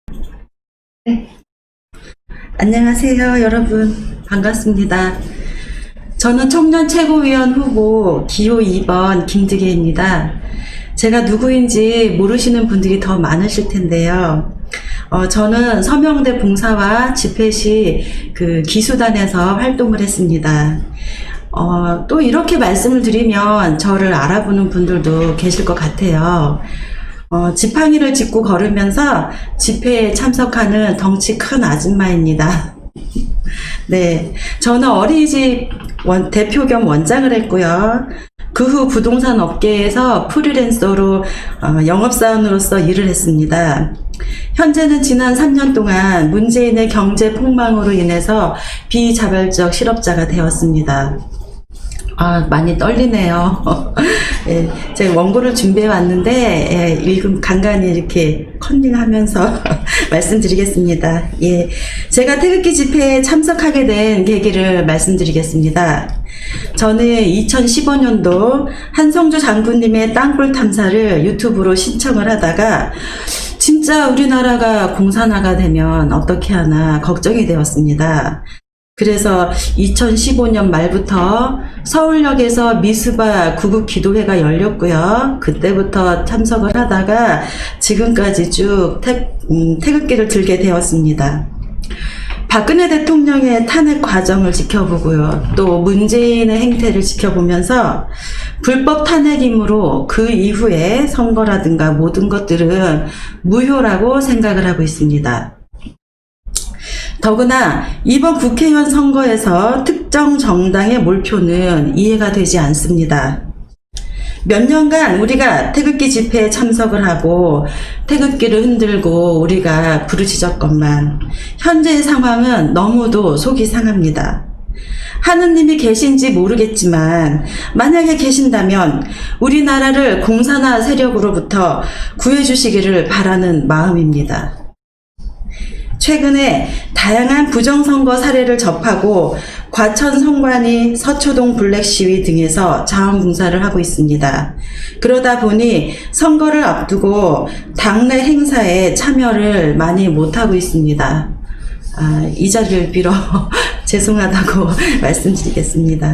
네. 안녕하세요, 여러분. 반갑습니다. 저는 청년 최고위원 후보 기호 2번 김득예입니다. 제가 누구인지 모르시는 분들이 더 많으실 텐데요. 저는 서명대 봉사와 집회 시 기수단에서 활동을 했습니다. 또 이렇게 말씀을 드리면 저를 알아보는 분들도 계실 것 같아요. 지팡이를 짚고 걸으면서 집회에 참석하는 덩치 큰 아줌마입니다. 네, 저는 어린이집 대표 겸 원장을 했고요. 그 후 부동산 업계에서 프리랜서로 영업사원으로서 일을 했습니다. 현재는 지난 3년 동안 문재인의 경제 폭망으로 인해서 비자발적 실업자가 되었습니다. 많이 떨리네요. 예, 제가 원고를 준비해 왔는데, 간간히 이렇게 컨닝하면서 말씀드리겠습니다. 예, 제가 태극기 집회에 참석하게 된 계기를 말씀드리겠습니다. 저는 2015년도 한성주 장군님의 땅굴 탐사를 유튜브로 신청을 하다가, 진짜 우리나라가 공산화가 되면 어떻게 하나 걱정이 되었습니다. 그래서 2015년 말부터 서울역에서 미스바 구국기도회가 열렸고요. 그때부터 참석을 하다가 지금까지 쭉 태극기를 들게 되었습니다. 박근혜 대통령의 탄핵 과정을 지켜보고요. 또 문재인의 행태를 지켜보면서 불법 탄핵이므로 그 이후에 선거라든가 모든 것들은 무효라고 생각을 하고 있습니다. 더구나 이번 국회의원 선거에서 특정 정당의 몰표는 이해가 되지 않습니다. 몇 년간 우리가 태극기 집회에 참석을 하고 태극기를 흔들고 우리가 부르짖었건만 현재의 상황은 너무도 속이 상합니다. 하느님이 계신지 모르겠지만 만약에 계신다면 우리나라를 공산화 세력으로부터 구해주시기를 바라는 마음입니다. 최근에 다양한 부정선거 사례를 접하고 과천 선관위, 서초동 블랙 시위 등에서 자원봉사를 하고 있습니다. 그러다 보니 선거를 앞두고 당내 행사에 참여를 많이 못하고 있습니다. 이 자리를 빌어 죄송하다고 말씀드리겠습니다.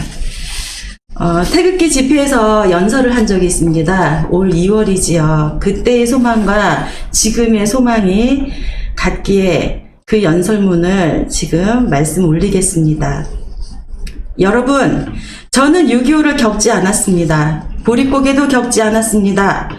태극기 집회에서 연설을 한 적이 있습니다. 올 2월이지요. 그때의 소망과 지금의 소망이 같기에 그 연설문을 지금 말씀 올리겠습니다. 여러분, 저는 6.25를 겪지 않았습니다. 보릿고개도 겪지 않았습니다.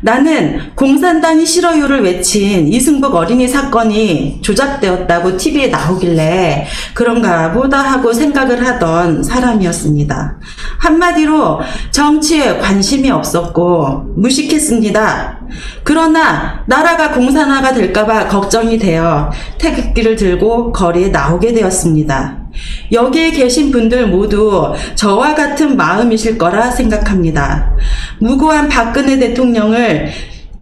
나는 공산당이 싫어요를 외친 이승복 어린이 사건이 조작되었다고 TV에 나오길래 그런가 보다 하고 생각을 하던 사람이었습니다. 한마디로 정치에 관심이 없었고 무식했습니다. 그러나 나라가 공산화가 될까봐 걱정이 되어 태극기를 들고 거리에 나오게 되었습니다. 여기에 계신 분들 모두 저와 같은 마음이실 거라 생각합니다. 무고한 박근혜 대통령을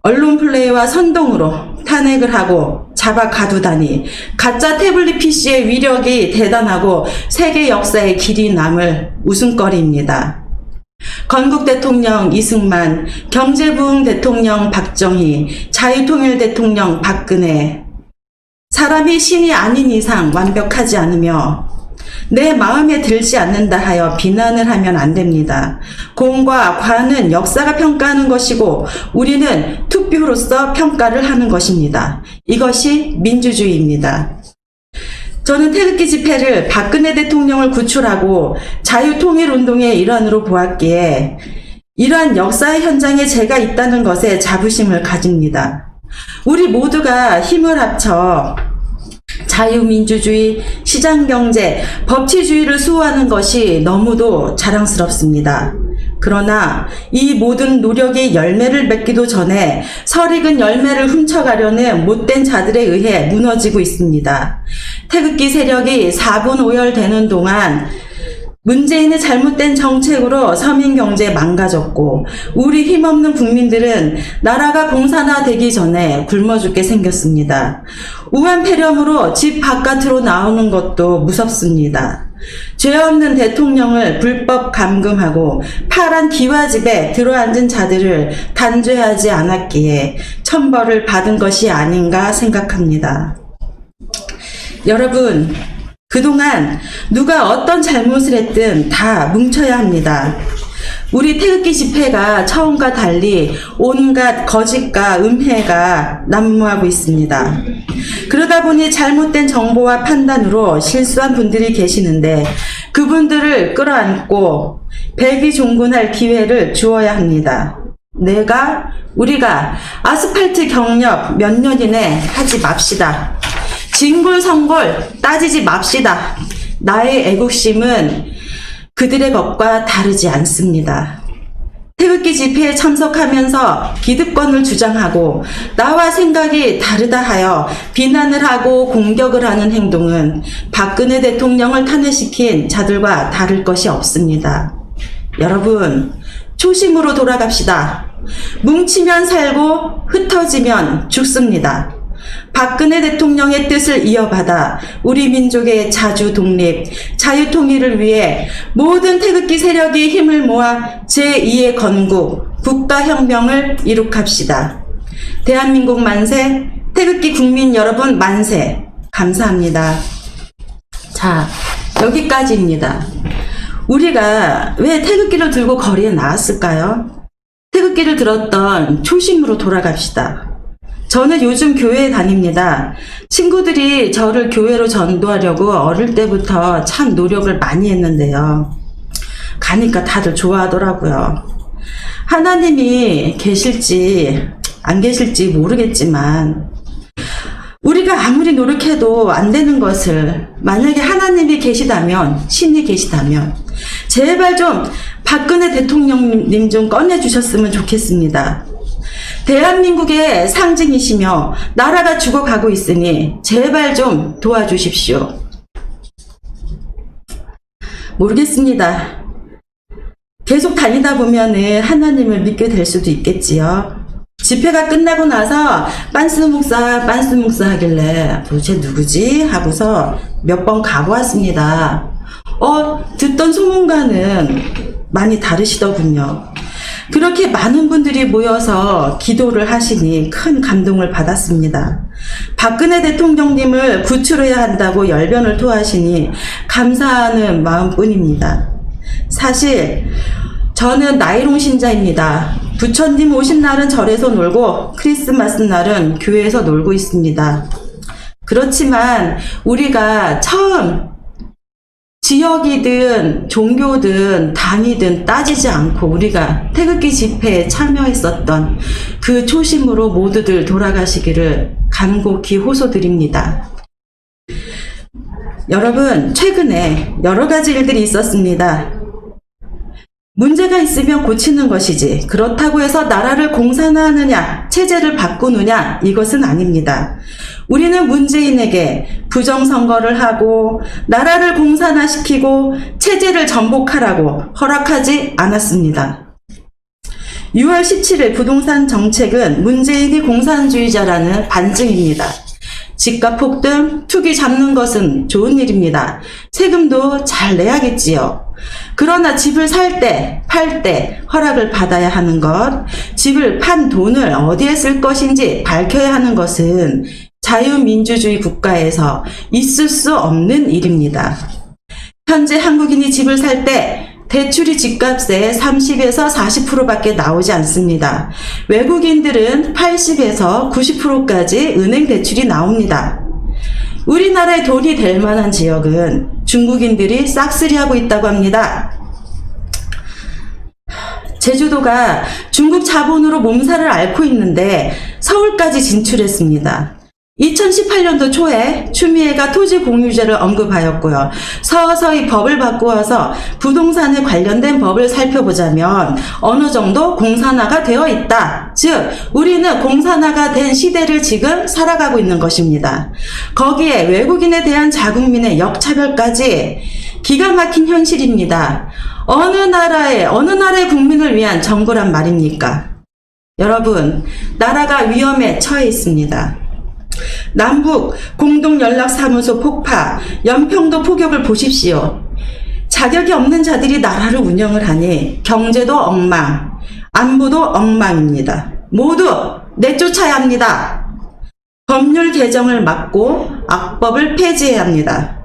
언론 플레이와 선동으로 탄핵을 하고 잡아 가두다니 가짜 태블릿 PC의 위력이 대단하고 세계 역사에 길이 남을 웃음거리입니다. 건국 대통령 이승만, 경제부흥 대통령 박정희, 자유통일 대통령 박근혜. 사람이 신이 아닌 이상 완벽하지 않으며 내 마음에 들지 않는다 하여 비난을 하면 안 됩니다. 공과 과는 역사가 평가하는 것이고 우리는 투표로서 평가를 하는 것입니다. 이것이 민주주의입니다. 저는 태극기 집회를 박근혜 대통령을 구출하고 자유통일운동의 일환으로 보았기에 이러한 역사의 현장에 제가 있다는 것에 자부심을 가집니다. 우리 모두가 힘을 합쳐 자유민주주의, 시장경제, 법치주의를 수호하는 것이 너무도 자랑스럽습니다. 그러나 이 모든 노력이 열매를 맺기도 전에 설익은 열매를 훔쳐가려는 못된 자들에 의해 무너지고 있습니다. 태극기 세력이 4분 오열되는 동안 문재인의 잘못된 정책으로 서민 경제 망가졌고 우리 힘없는 국민들은 나라가 공산화되기 전에 굶어 죽게 생겼습니다. 우한 폐렴으로 집 바깥으로 나오는 것도 무섭습니다. 죄 없는 대통령을 불법 감금하고 파란 기와집에 들어앉은 자들을 단죄하지 않았기에 천벌을 받은 것이 아닌가 생각합니다. 여러분, 그동안 누가 어떤 잘못을 했든 다 뭉쳐야 합니다. 우리 태극기 집회가 처음과 달리 온갖 거짓과 음해가 난무하고 있습니다. 그러다 보니 잘못된 정보와 판단으로 실수한 분들이 계시는데 그분들을 끌어안고 백의종군할 기회를 주어야 합니다. 우리가 아스팔트 경력 몇 년 이내 하지 맙시다. 징골성골 따지지 맙시다. 나의 애국심은 그들의 것과 다르지 않습니다. 태극기 집회에 참석하면서 기득권을 주장하고 나와 생각이 다르다 하여 비난을 하고 공격을 하는 행동은 박근혜 대통령을 탄핵시킨 자들과 다를 것이 없습니다. 여러분, 초심으로 돌아갑시다. 뭉치면 살고 흩어지면 죽습니다. 박근혜 대통령의 뜻을 이어받아 우리 민족의 자주 독립, 자유 통일을 위해 모든 태극기 세력이 힘을 모아 제2의 건국, 국가혁명을 이룩합시다. 대한민국 만세, 태극기 국민 여러분 만세. 감사합니다. 자, 여기까지입니다. 우리가 왜 태극기를 들고 거리에 나왔을까요? 태극기를 들었던 초심으로 돌아갑시다. 저는 요즘 교회에 다닙니다. 친구들이 저를 교회로 전도하려고 어릴 때부터 참 노력을 많이 했는데요. 가니까 다들 좋아하더라고요. 하나님이 계실지 안 계실지 모르겠지만 우리가 아무리 노력해도 안 되는 것을 만약에 하나님이 계시다면, 신이 계시다면 제발 좀 박근혜 대통령님 좀 꺼내주셨으면 좋겠습니다. 대한민국의 상징이시며 나라가 죽어가고 있으니 제발 좀 도와주십시오. 모르겠습니다. 계속 다니다 보면은 하나님을 믿게 될 수도 있겠지요. 집회가 끝나고 나서 빤스 목사 하길래 도대체 누구지? 하고서 몇 번 가보았습니다. 듣던 소문과는 많이 다르시더군요. 그렇게 많은 분들이 모여서 기도를 하시니 큰 감동을 받았습니다. 박근혜 대통령님을 구출해야 한다고 열변을 토하시니 감사하는 마음뿐입니다. 사실 저는 나이롱 신자입니다. 부처님 오신 날은 절에서 놀고 크리스마스 날은 교회에서 놀고 있습니다. 그렇지만 우리가 처음 지역이든 종교든 당이든 따지지 않고 우리가 태극기 집회에 참여했었던 그 초심으로 모두들 돌아가시기를 간곡히 호소드립니다. 여러분, 최근에 여러 가지 일들이 있었습니다. 문제가 있으면 고치는 것이지 그렇다고 해서 나라를 공산화하느냐, 체제를 바꾸느냐, 이것은 아닙니다. 우리는 문재인에게 부정선거를 하고 나라를 공산화시키고 체제를 전복하라고 허락하지 않았습니다. 6월 17일 부동산 정책은 문재인이 공산주의자라는 반증입니다. 집값 폭등, 투기 잡는 것은 좋은 일입니다. 세금도 잘 내야겠지요. 그러나 집을 살 때, 팔 때 허락을 받아야 하는 것, 집을 판 돈을 어디에 쓸 것인지 밝혀야 하는 것은 자유민주주의 국가에서 있을 수 없는 일입니다. 현재 한국인이 집을 살 때 대출이 집값의 30에서 40%밖에 나오지 않습니다. 외국인들은 80에서 90%까지 은행 대출이 나옵니다. 우리나라에 돈이 될 만한 지역은 중국인들이 싹쓸이하고 있다고 합니다. 제주도가 중국 자본으로 몸살을 앓고 있는데 서울까지 진출했습니다. 2018년도 초에 추미애가 토지 공유제를 언급하였고요. 서서히 법을 바꾸어서 부동산에 관련된 법을 살펴보자면 어느 정도 공산화가 되어 있다. 즉 우리는 공산화가 된 시대를 지금 살아가고 있는 것입니다. 거기에 외국인에 대한 자국민의 역차별까지 기가 막힌 현실입니다. 어느 나라의 국민을 위한 정부란 말입니까? 여러분, 나라가 위험에 처해 있습니다. 남북 공동연락사무소 폭파, 연평도 포격을 보십시오. 자격이 없는 자들이 나라를 운영을 하니 경제도 엉망, 안보도 엉망입니다. 모두 내쫓아야 합니다. 법률 개정을 막고 악법을 폐지해야 합니다.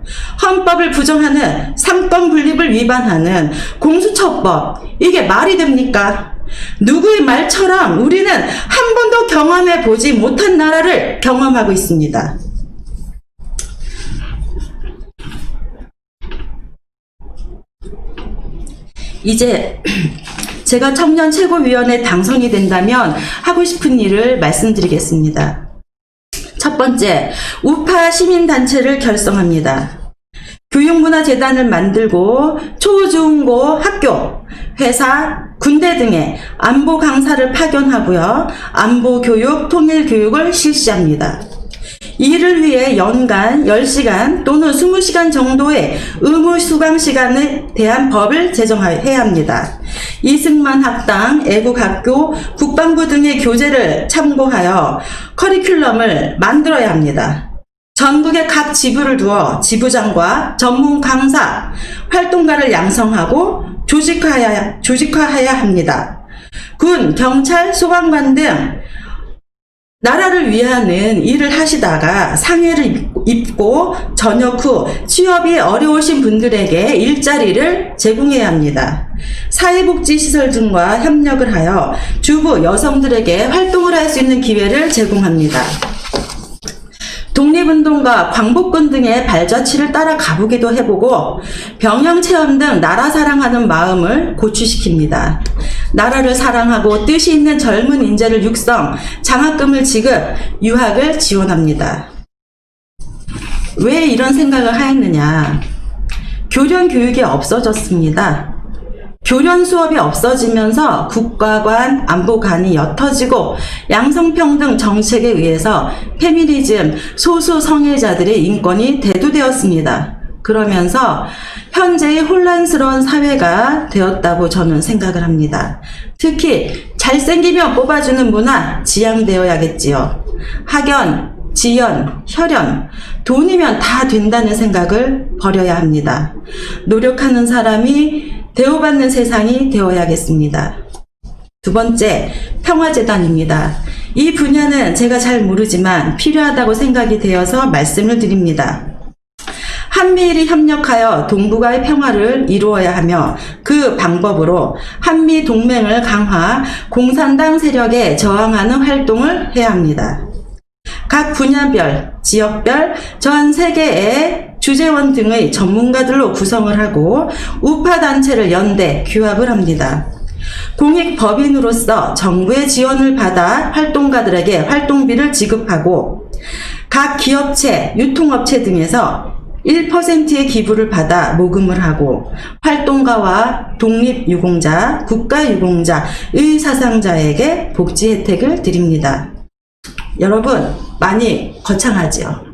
헌법을 부정하는 삼권 분립을 위반하는 공수처법, 이게 말이 됩니까? 누구의 말처럼 우리는 한 번도 경험해 보지 못한 나라를 경험하고 있습니다. 이제 제가 청년 최고위원회 당선이 된다면 하고 싶은 일을 말씀드리겠습니다. 첫 번째, 우파 시민단체를 결성합니다. 교육문화재단을 만들고 초중고 학교, 회사, 군대 등에 안보 강사를 파견하고요. 안보교육, 통일교육을 실시합니다. 이를 위해 연간 10시간 또는 20시간 정도의 의무 수강 시간에 대한 법을 제정해야 합니다. 이승만 학당, 애국학교, 국방부 등의 교재를 참고하여 커리큘럼을 만들어야 합니다. 전국의 각 지부를 두어 지부장과 전문 강사, 활동가를 양성하고 조직화해야 합니다. 군, 경찰, 소방관 등 나라를 위하는 일을 하시다가 상해를 입고 전역 후 취업이 어려우신 분들에게 일자리를 제공해야 합니다. 사회복지시설 등과 협력을 하여 주부 여성들에게 활동을 할 수 있는 기회를 제공합니다. 독립운동가, 광복군 등의 발자취를 따라 가보기도 해보고 병영체험 등 나라 사랑하는 마음을 고취시킵니다. 나라를 사랑하고 뜻이 있는 젊은 인재를 육성, 장학금을 지급, 유학을 지원합니다. 왜 이런 생각을 하였느냐? 교련 교육이 없어졌습니다. 교련 수업이 없어지면서 국가관, 안보관이 옅어지고 양성평등 정책에 의해서 페미니즘, 소수 성애자들의 인권이 대두되었습니다. 그러면서 현재의 혼란스러운 사회가 되었다고 저는 생각을 합니다. 특히 잘생기면 뽑아주는 문화 지양되어야겠지요. 학연, 지연, 혈연, 돈이면 다 된다는 생각을 버려야 합니다. 노력하는 사람이 대우받는 세상이 되어야겠습니다. 두 번째, 평화재단입니다. 이 분야는 제가 잘 모르지만 필요하다고 생각이 되어서 말씀을 드립니다. 한미일이 협력하여 동북아의 평화를 이루어야 하며 그 방법으로 한미 동맹을 강화, 공산당 세력에 저항하는 활동을 해야 합니다. 각 분야별, 지역별, 전 세계의 주재원 등의 전문가들로 구성을 하고 우파 단체를 연대, 규합을 합니다. 공익법인으로서 정부의 지원을 받아 활동가들에게 활동비를 지급하고 각 기업체, 유통업체 등에서 1%의 기부를 받아 모금을 하고 활동가와 독립유공자, 국가유공자, 의사상자에게 복지 혜택을 드립니다. 여러분, 많이 거창하죠?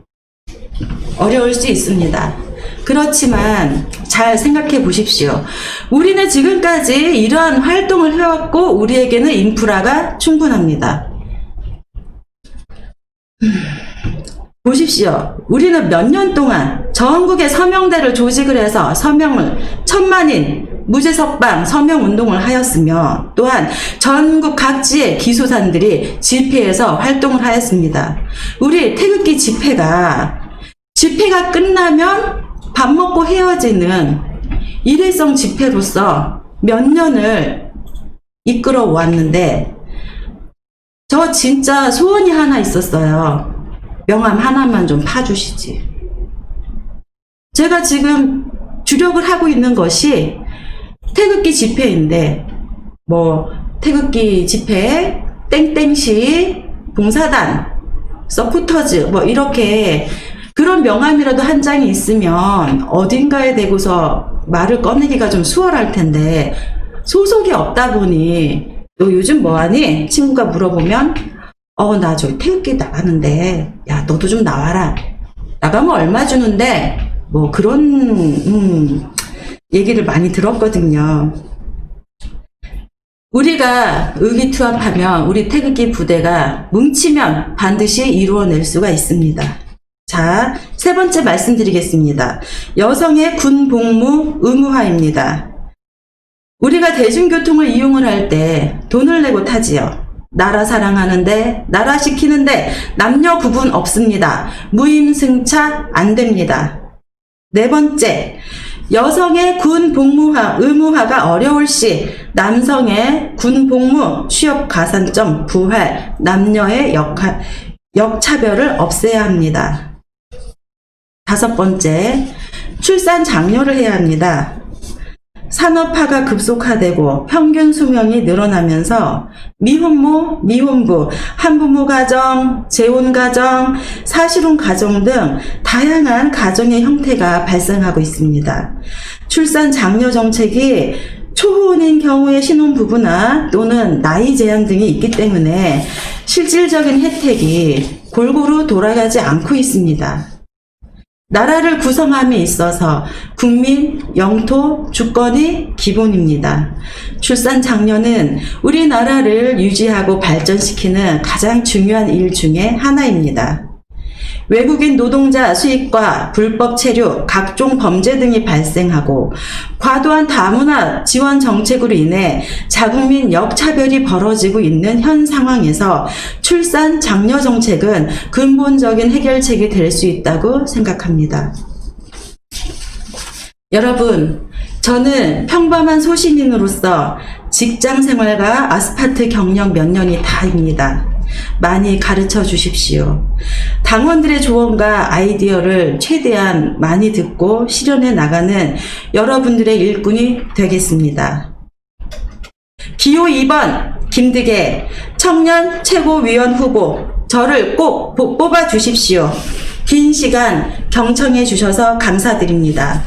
어려울 수 있습니다. 그렇지만 잘 생각해 보십시오. 우리는 지금까지 이러한 활동을 해왔고 우리에게는 인프라가 충분합니다. 보십시오. 우리는 몇 년 동안 전국의 서명대를 조직을 해서 서명을 1000만인 무죄석방 서명운동을 하였으며 또한 전국 각지의 기소산들이 집회에서 활동을 하였습니다. 우리 태극기 집회가 끝나면 밥 먹고 헤어지는 일회성 집회로서 몇 년을 이끌어 왔는데 저 진짜 소원이 하나 있었어요. 명함 하나만 좀 파주시지. 제가 지금 주력을 하고 있는 것이 태극기 집회인데 태극기 집회, 땡땡시, 봉사단, 서포터즈 이렇게 그런 명함이라도 한 장이 있으면 어딘가에 대고서 말을 꺼내기가 좀 수월할 텐데 소속이 없다 보니 너 요즘 뭐하니? 친구가 물어보면 나 저기 태극기 나가는데 야 너도 좀 나와라. 나가면 얼마 주는데 그런 얘기를 많이 들었거든요. 우리가 의기투합하면 우리 태극기 부대가 뭉치면 반드시 이루어낼 수가 있습니다. 자, 자, 세 번째 말씀드리겠습니다. 여성의 군 복무 의무화입니다. 우리가 대중교통을 이용을 할 때 돈을 내고 타지요. 나라 사랑하는데, 나라 시키는데 남녀 구분 없습니다. 무임승차 안 됩니다. 네 번째, 여성의 군 복무화, 의무화가 어려울 시 남성의 군 복무, 취업 가산점, 부활, 남녀의 역차별을 없애야 합니다. 다섯 번째, 출산 장려를 해야 합니다. 산업화가 급속화되고 평균 수명이 늘어나면서 미혼모, 미혼부, 한부모 가정, 재혼 가정, 사실혼 가정 등 다양한 가정의 형태가 발생하고 있습니다. 출산 장려 정책이 초혼인 경우의 신혼부부나 또는 나이 제한 등이 있기 때문에 실질적인 혜택이 골고루 돌아가지 않고 있습니다. 나라를 구성함에 있어서 국민, 영토, 주권이 기본입니다. 출산 장려는 우리나라를 유지하고 발전시키는 가장 중요한 일 중에 하나입니다. 외국인 노동자 수입과 불법 체류, 각종 범죄 등이 발생하고 과도한 다문화 지원 정책으로 인해 자국민 역차별이 벌어지고 있는 현 상황에서 출산 장려 정책은 근본적인 해결책이 될 수 있다고 생각합니다. 여러분, 저는 평범한 소시민으로서 직장 생활과 아스파트 경력 몇 년이 다입니다. 많이 가르쳐 주십시오. 당원들의 조언과 아이디어를 최대한 많이 듣고 실현해 나가는 여러분들의 일꾼이 되겠습니다. 기호 2번 김득애 청년 최고위원 후보, 저를 꼭 뽑아 주십시오. 긴 시간 경청해 주셔서 감사드립니다.